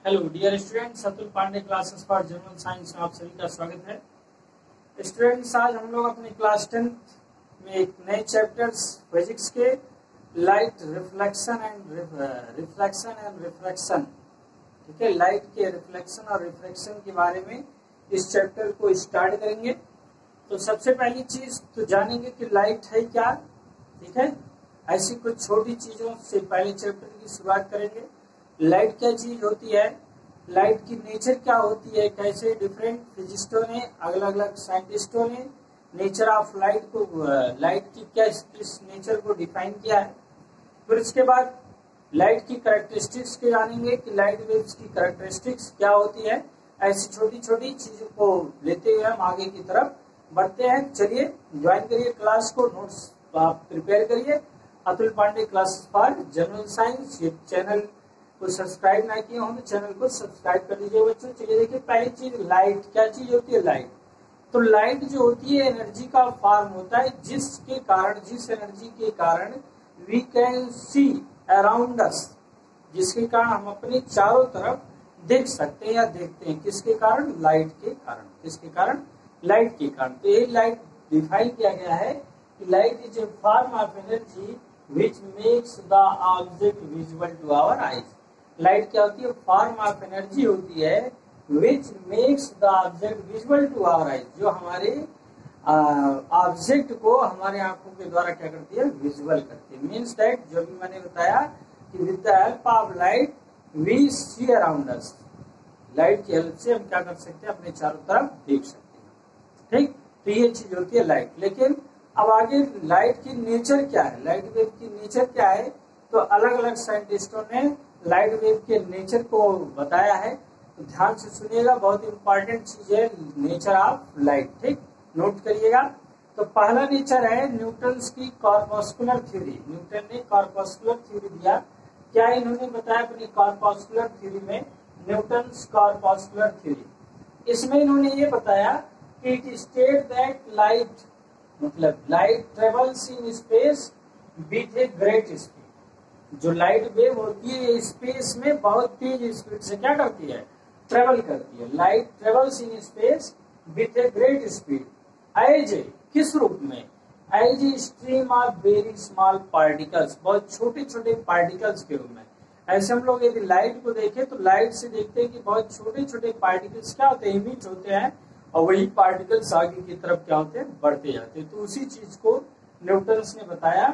Hello dear students, Atul Pandey classes for general science में आप सभी का स्वागत है। स्टूडेंट्स, आज हम लोग अपने क्लास 10th में एक नए चैप्टर्स फिजिक्स के लाइट रिफ्लेक्शन एंड रिफ्रैक्शन, ठीक है, लाइट के रिफ्लेक्शन और रिफ्रैक्शन के बारे में इस चैप्टर को स्टार्ट करेंगे। तो सबसे पहली चीज तो जानेंगे कि लाइट है क्या, ठीक है। ऐसी कुछ छोटी चीजों से पहले चैप्टर की शुरुआत करेंगे। लाइट क्या चीज होती है, लाइट की नेचर क्या होती है, कैसे डिफरेंट फिजिस्टों ने, अलग अलग साइंटिस्टों ने नेचर ऑफ लाइट को, लाइट की क्या इस नेचर को डिफाइन किया है। फिर उसके बाद लाइट की कैरेक्टरिस्टिक्स के जानेंगे कि लाइट वेव्स की कैरेक्टरिस्टिक्स क्या होती है। ऐसी छोटी छोटी चीजों को लेते हुए हम आगे की तरफ बढ़ते हैं। चलिए ज्वाइन करिए क्लास को, नोट्स आप प्रिपेयर करिए। Atul Pandey classes for general science, ये चैनल को सब्सक्राइब ना किए हो तो चैनल को सब्सक्राइब कर लीजिए बच्चों। चलिए देखिए, पहली चीज लाइट क्या चीज होती है। लाइट तो लाइट जो होती है एनर्जी का फॉर्म होता है, जिसके कारण, जिस एनर्जी के कारण we can see around us, जिसके कारण हम अपने चारों तरफ देख सकते हैं या देखते हैं। किसके कारण? लाइट के कारण। किसके कारण? लाइट के कारण। तो ये लाइट डिफाइन किया गया है कि light is a form of energy which makes the object visible to our eyes. Light क्या होती है? फॉर्म ऑफ एनर्जी होती है which makes the object visible to our eyes, जो हमारे ऑब्जेक्ट को हमारे आंखों के द्वारा क्या करती है? विजुअल करती है। मीन्स दैट, जो भी मैंने बताया कि with the help of light we see around us. Light की हेल्प से हम क्या कर सकते हैं? अपने चारों तरफ देख सकते हैं, ठीक। तो ये चीज होती है लाइट। लेकिन अब आगे लाइट की नेचर क्या है, लाइट वेव की नेचर क्या है, तो अलग अलग साइंटिस्टों ने लाइट वेव के नेचर को बताया है। तो ध्यान से सुनिएगा, बहुत इंपॉर्टेंट चीज है नेचर ऑफ लाइट, ठीक। नोट करिएगा। तो पहला नेचर है न्यूटन्स की कॉर्पस्कुलर थ्योरी। न्यूटन ने कॉर्पस्कुलर थ्योरी दिया। क्या इन्होंने बताया अपनी कॉर्पस्कुलर थ्योरी में? न्यूटन्स कॉर्पस्कुलर थ्योरी, इसमें इन्होंने ये बताया कि इट स्टेट दैट लाइट, मतलब light travels in space with a great speed. जो लाइट वेव होती है स्पेस में बहुत तेज स्पीड से क्या करती है? ट्रेवल करती है। Light travels in space with a great speed as a, किस रूप में? As a stream of very small particles, बहुत छोटे छोटे पार्टिकल्स के रूप में। ऐसे हम लोग यदि लाइट को देखें तो लाइट से देखते हैं कि बहुत छोटे छोटे पार्टिकल्स क्या होते हैं? इमिट होते हैं, और वही पार्टिकल्स आगे की तरफ क्या होते हैं? बढ़ते जाते हैं। तो उसी चीज को न्यूटन्स ने बताया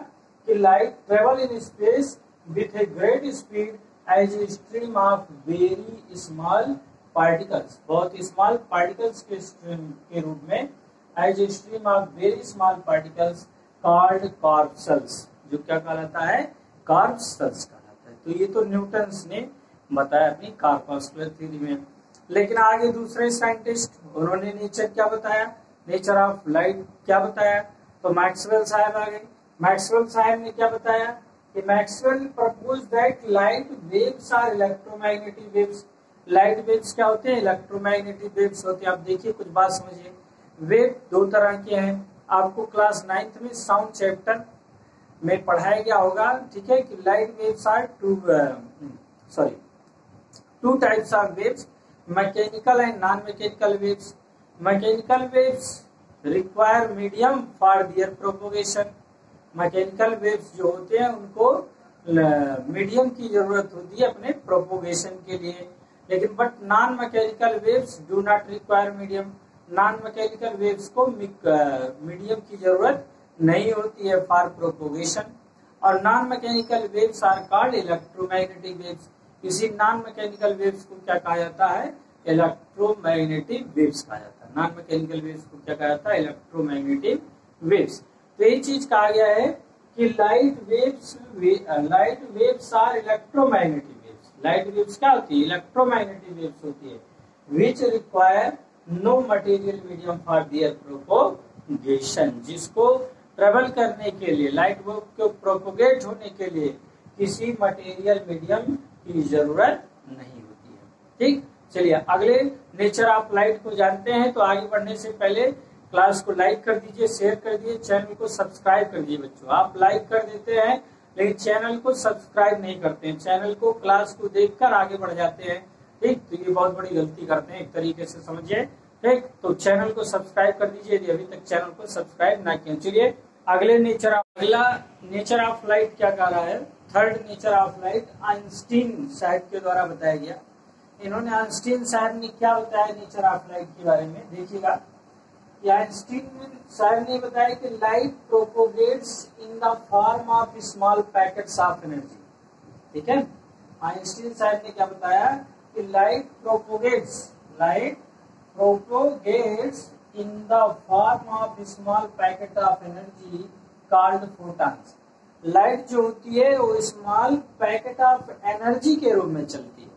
कि light travel in space with a great speed as a stream of very small particles, बहुत स्मॉल पार्टिकल्स के स्ट्रीम के रूप में, as a stream of very small particles called corpuscles, जो क्या कहलाता है? corpuscles कहलाता है। तो ये तो न्यूटन्स ने बताया अपनी कॉर्पस्कुलर थ्योरी में। लेकिन आगे दूसरे साइंटिस्ट, उन्होंने नेचर क्या बताया? नेचर ऑफ लाइट क्या बताया? तो मैक्सवेल साहब आ गए। मैक्सवेल साहब ने क्या बताया कि Maxwell proposed that light waves are electromagnetic waves। Light waves क्या होते हैं? इलेक्ट्रोमैग्नेटिक वेव्स होते हैं। आप देखिए, कुछ बात समझिए। वेव दो तरह के हैं, आपको क्लास 9th में साउंड चैप्टर में पढ़ाया गया होगा, ठीक है, कि light waves are two types of waves, mechanical and non mechanical waves. Mechanical waves require medium for their propagation. Mechanical waves जो होते हैं उनको मीडियम की जरूरत होती है अपने प्रोपोगेशन के लिए। लेकिन but non mechanical waves do not require medium. Non mechanical waves को मीडियम की जरूरत नहीं होती है फॉर प्रोपोगेशन। और non mechanical waves are called electromagnetic waves. इसी नॉन मैकेनिकल वेव्स को क्या कहा जाता है? इलेक्ट्रोमैग्नेटिक वेव्स कहा जाता है। नॉन मैकेनिकल वेव्स को क्या कहा जाता है? Electromagnetic waves. तो ये चीज कहा गया है कि light waves are electromagnetic waves. Light waves क्या होती है? इलेक्ट्रोमैग्नेटिक वेव्स होती है, which require no material medium for their propagation. जिसको ट्रेवल करने के लिए, लाइट वेव को प्रोपोगेट होने के लिए किसी मटेरियल मीडियम की जरूरत नहीं होती है, ठीक। चलिए अगले नेचर ऑफ लाइट को जानते हैं। तो आगे बढ़ने से पहले क्लास को लाइक कर दीजिए, शेयर कर दीजिए, चैनल को सब्सक्राइब कर दीजिए। बच्चों, आप लाइक कर देते हैं लेकिन चैनल को सब्सक्राइब नहीं करते हैं, चैनल को, क्लास को देखकर आगे बढ़ जाते हैं। ठीक, तो ये बहुत बड़ी गलती करते हैं, एक तरीके से समझिए। ठीक, तो चैनल को सब्सक्राइब कर दीजिए यदि अभी तक चैनल को सब्सक्राइब ना किया। चलिए अगला नेचर ऑफ लाइट क्या कह रहा है, third nature of light Einstein साहब के द्वारा बताया गया। इन्होंने आइंस्टीन साहब ने क्या बताया नेचर ऑफ लाइट के बारे में, देखिएगा। आइंस्टीन साहब ने बताया कि light propagates in the form of small packets of energy. ठीक है, आइंस्टीन साहब ने क्या बताया कि light propagates in the form of small packet of energy called photons. Light जो होती है वो स्मॉल पैकेट ऑफ एनर्जी के रूप में चलती है।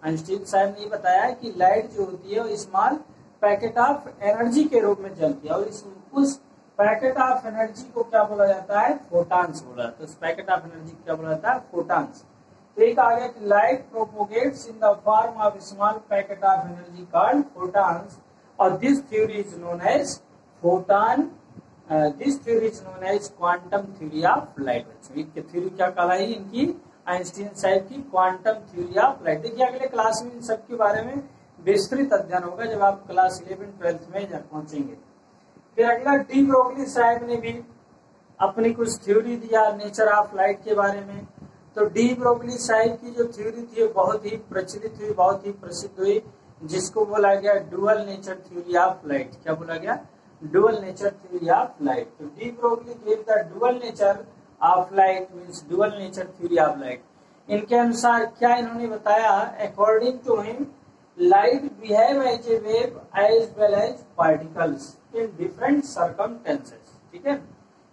आइंस्टीन साहब ने बताया कि लाइट जो होती है वो स्मॉल पैकेट ऑफ एनर्जी के रूप में चलती है, और उस पैकेट ऑफ एनर्जी को क्या बोला जाता है, फोटॉन्स बोला जाता है। उस पैकेट ऑफ एनर्जी को क्या बोला जाता है, फोटॉन्स। तो एक आ गया कि light propagates in the form of small packet of energy called photons, और this theory is known as quantum theory of light. बच्चों थ्योरी क्या कहलाई इनकी, आइंस्टीन साहब की क्वांटम थ्योरी ऑफ लाइट। देखिए अगले क्लास में इन सब के बारे में विस्तृत अध्ययन होगा जब आप क्लास 11-12 में पहुंचेंगे। फिर अगला डी ब्रोगली साहब ने भी अपनी कुछ थ्योरी दिया नेचर ऑफ लाइट के बारे में। तो डी ब्रोगली साहब की जो थ्योरी थी बहुत ही प्रचलित हुई, बहुत ही प्रसिद्ध हुई, जिसको बोला गया dual nature theory of light. क्या बोला गया, dual nature theory of light. तो de Broglie gave the dual nature of light means dual nature theory of light. इनके अनुसार क्या इन्होंने बताया, according to him light behave as a wave as well as particles in different circumstances. ठीक है,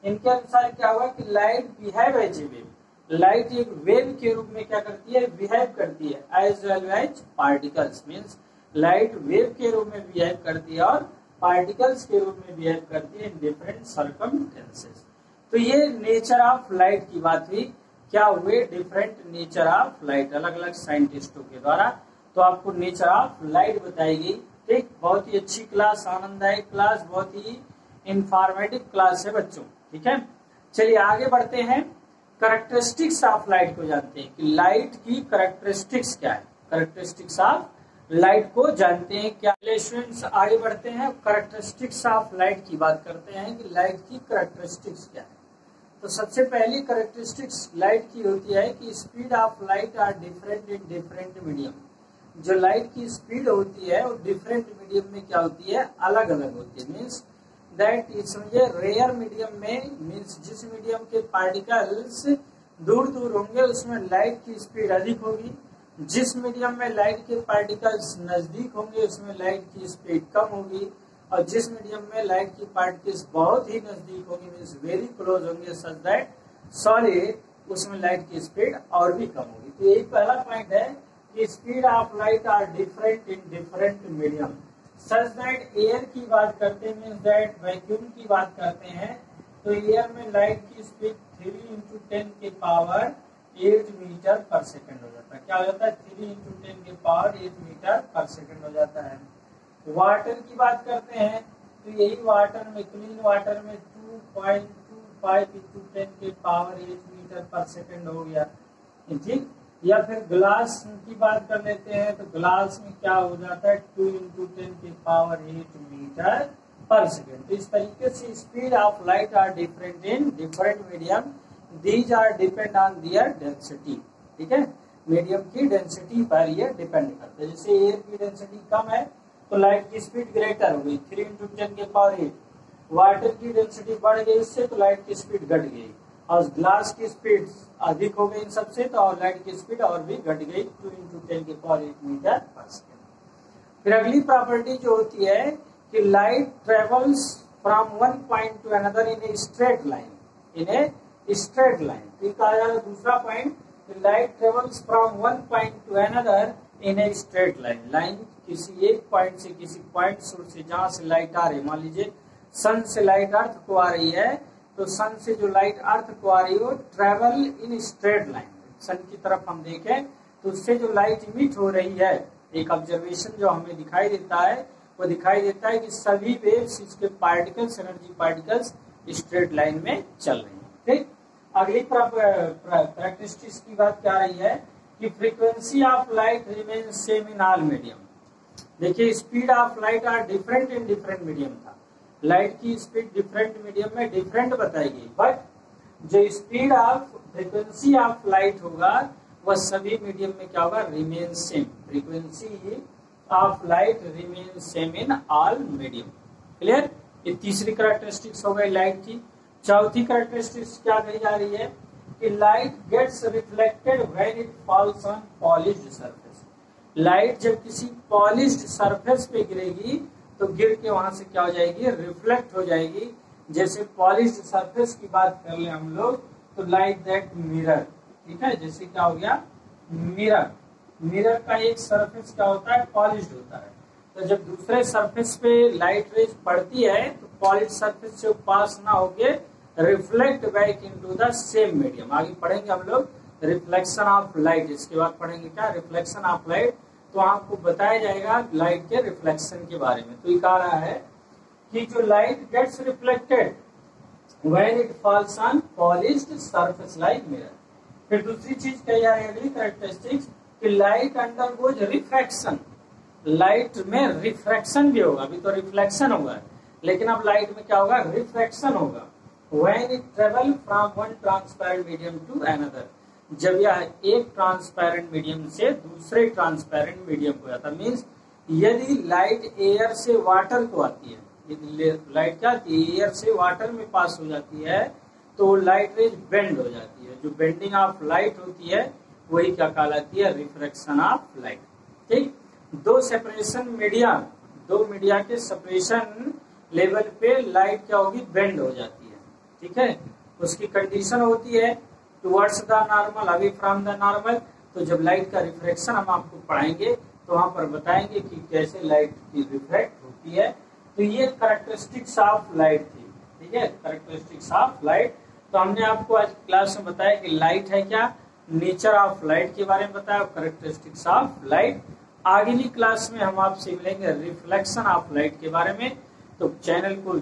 इनके अनुसार क्या हुआ कि light behave as a wave, light एक वेव के रूप में क्या करती है, बिहेव करती है, as well as particles means light wave के रूप में बिहेव करती है और पार्टिकल्स के रूप में बिहेव करती है इन डिफरेंट सर्कमस्टेंसेस। तो ये नेचर ऑफ लाइट की बात हुई। क्या हुए, डिफरेंट नेचर ऑफ लाइट अलग अलग साइंटिस्टों के द्वारा। तो आपको नेचर ऑफ लाइट बताई गई। ठीक, बहुत ही अच्छी क्लास, आनंददायक क्लास, बहुत ही इंफॉर्मेटिव क्लास है बच्चों। ठीक है, चलिए आगे बढ़ते हैं, कैरेक्टरिस्टिक्स ऑफ लाइट को जानते हैं कि लाइट की कैरेक्टरिस्टिक्स क्या है। कैरेक्टरिस्टिक्स ऑफ लाइट को जानते हैं क्या। स्टूडेंट्स आगे बढ़ते हैं, कैरेक्टरिस्टिक्स ऑफ लाइट की बात करते हैं कि लाइट की कैरेक्टरिस्टिक्स क्या है। तो सबसे पहली कैरेक्टरिस्टिक्स लाइट की होती है कि speed of light are different in different medium. जो लाइट की स्पीड होती है वो डिफरेंट मीडियम में क्या होती है, अलग अलग होती है। मीन्स दैट समझे रेयर मीडियम में, मीन्स जिस मीडियम के पार्टिकल्स दूर दूर होंगे उसमें लाइट की स्पीड अधिक होगी, जिस मीडियम में लाइट के पार्टिकल्स नजदीक होंगे उसमें लाइट की स्पीड कम होगी, और जिस मीडियम में लाइट की पार्टिकल्स बहुत ही नजदीक होंगी मीन्स वेरी क्लोज होंगे सच दैट सॉलिड, उसमें लाइट की स्पीड और भी कम होगी। तो यही पहला पॉइंट है कि speed of light are different in different medium. Such that air की बात करते हैं मीन्स दैट वैक्यूम की बात करते हैं, तो एयर में लाइट की स्पीड 3 × 10 के पावर 8 मीटर पर सेकंड हो जाता है। क्या हो जाता है, 3 × 10 के पावर 8 मीटर पर सेकंड हो जाता है। वाटर की बात करते हैं तो यही वाटर में, क्लीन वाटर में 2.25 × 10 के पावर 8 मीटर पर सेकंड हो गया। ठीक, या फिर ग्लास की बात कर लेते हैं तो ग्लास में क्या हो जाता है, 2 × 10 के पावर 8 मीटर पर सेकंड। तो इस तरीके से speed of light are different in different medium, these are depend on their density. ठीक है, मीडियम की डेंसिटी पर ये डिपेंड करता है। जैसे एयर की डेंसिटी कम है तो लाइट की स्पीड ग्रेटर हो गई 3 × 10 के पावर 8, वाटर की डेंसिटी बढ़ गई उससे तो लाइट की स्पीड घट गई, और ग्लास की स्पीड अधिक हो गई इन सबसे तो और लाइट की स्पीड और भी घट गई 2 × 10 के पावर 8 मीटर पर सेकंड। फिर अगली प्रॉपर्टी जो होती है कि light travels from one point two another in a straight line, in a straight line. तो कहा जा रहा है दूसरा point, light travels from one point two another in a straight line. Line किसी एक पॉइंट से किसी पॉइंट सोर्स से जहां से लाइट आ रही है, मान लीजिए सन से लाइट अर्थ को आ रही है, तो सन से जो लाइट अर्थ को आ रही है वो ट्रेवल इन स्ट्रेट लाइन। सन की तरफ हम देखें तो उससे जो लाइट इमिट हो रही है, एक ऑब्जर्वेशन जो हमें दिखाई देता है वो दिखाई देता है कि सभी वेव्स, इसके particles, energy particles straight line में चल रही है। ठीक, अगली कैरेक्टरिस्टिक्स की बात क्या रही है कि frequency of light remain same in all medium. देखिए speed of light are different in different medium था, लाइट की स्पीड डिफरेंट मीडियम में डिफरेंट बताई गई, बट जो speed of frequency of light होगा वह सभी मीडियम में क्या होगा, remain same. Frequency of light remain same in all medium. Clear? ये तीसरी कैरेक्टरिस्टिक्स हो गई लाइट की। चौथी कैरेक्टरिस्टिक्स क्या कही जा रही है कि light gets reflected when it falls on polished surface. Light जब किसी पॉलिश्ड सरफेस पे गिरेगी तो गिर के वहां से क्या हो जाएगी, रिफ्लेक्ट हो जाएगी। जैसे पॉलिश्ड सरफेस की बात कर ले हम लोग तो लाइक दैट मिरर, ठीक है, जैसे क्या हो गया मिरर। मिरर का एक सरफेस क्या होता है, पॉलिश्ड होता है। तो जब दूसरे सरफेस पे लाइट रेज पड़ती है तो पॉलिश्ड सरफेस से पास ना होके reflect back into the same medium. आगे पढ़ेंगे हम लोग रिफ्लेक्शन ऑफ लाइट, इसके बाद पढ़ेंगे क्या, रिफ्लेक्शन ऑफ लाइट। तो आपको बताया जाएगा लाइट के रिफ्लेक्शन के बारे में। तो ये कह रहा है कि जो light gets reflected when it falls on polished surface like mirror. फिर दूसरी चीज कही जा रही है अगली कैरेक्टरिस्टिक्स कि लाइट अंडरगोज रिफ्रैक्शन। लाइट में रिफ्रैक्शन भी होगा, अभी तो रिफ्लेक्शन होगा, लेकिन अब लाइट में क्या होगा, रिफ्रैक्शन होगा। When it travel from one transparent medium to another. जब यह एक ट्रांसपेरेंट मीडियम से दूसरे ट्रांसपेरेंट मीडियम को जाता, मीन्स यदि लाइट एयर से वाटर को आती है, यदि लाइट क्या आती है, एयर से वाटर में पास हो जाती है तो लाइट रेज बेंड हो जाती है। जो बेंडिंग ऑफ लाइट होती है वही क्या कहलाती है, रिफ्रैक्शन ऑफ लाइट। ठीक, दो सेपरेशन मीडिया, दो मीडिया के सेपरेशन लेवल पे लाइट क्या होगी, बेंड हो जाती है। ठीक है, उसकी कंडीशन होती है towards the normal, away from the normal. तो जब लाइट का रिफ्रैक्शन हम आपको पढ़ाएंगे तो वहां पर बताएंगे कि कैसे लाइट की रिफ्रैक्ट होती है। तो ये कैरेक्टरिस्टिक्स ऑफ लाइट थी। ठीक है, कैरेक्टरिस्टिक्स ऑफ लाइट। तो हमने आपको आज क्लास में बताया कि लाइट है क्या, नेचर ऑफ लाइट के बारे में बताया, कैरेक्टरिस्टिक्स ऑफ लाइट। अगली क्लास में हम आपसे मिलेंगे रिफ्लेक्शन ऑफ लाइट के बारे में। तो चैनल को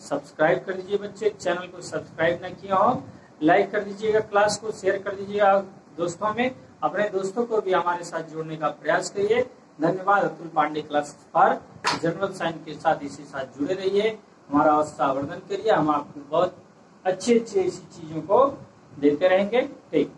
सब्सक्राइब कर दीजिए बच्चे, चैनल को सब्सक्राइब न किया हो लाइक कर दीजिएगा, क्लास को शेयर कर दीजिएगा दोस्तों में, अपने दोस्तों को भी हमारे साथ जोड़ने का प्रयास करिए। धन्यवाद। अतुल पांडे क्लास पर जनरल साइंस के साथ इसी साथ जुड़े रहिए, हमारा उत्साहवर्धन करिए। हम आपको बहुत अच्छी अच्छी ऐसी चीजों को देते रहेंगे। ठीक।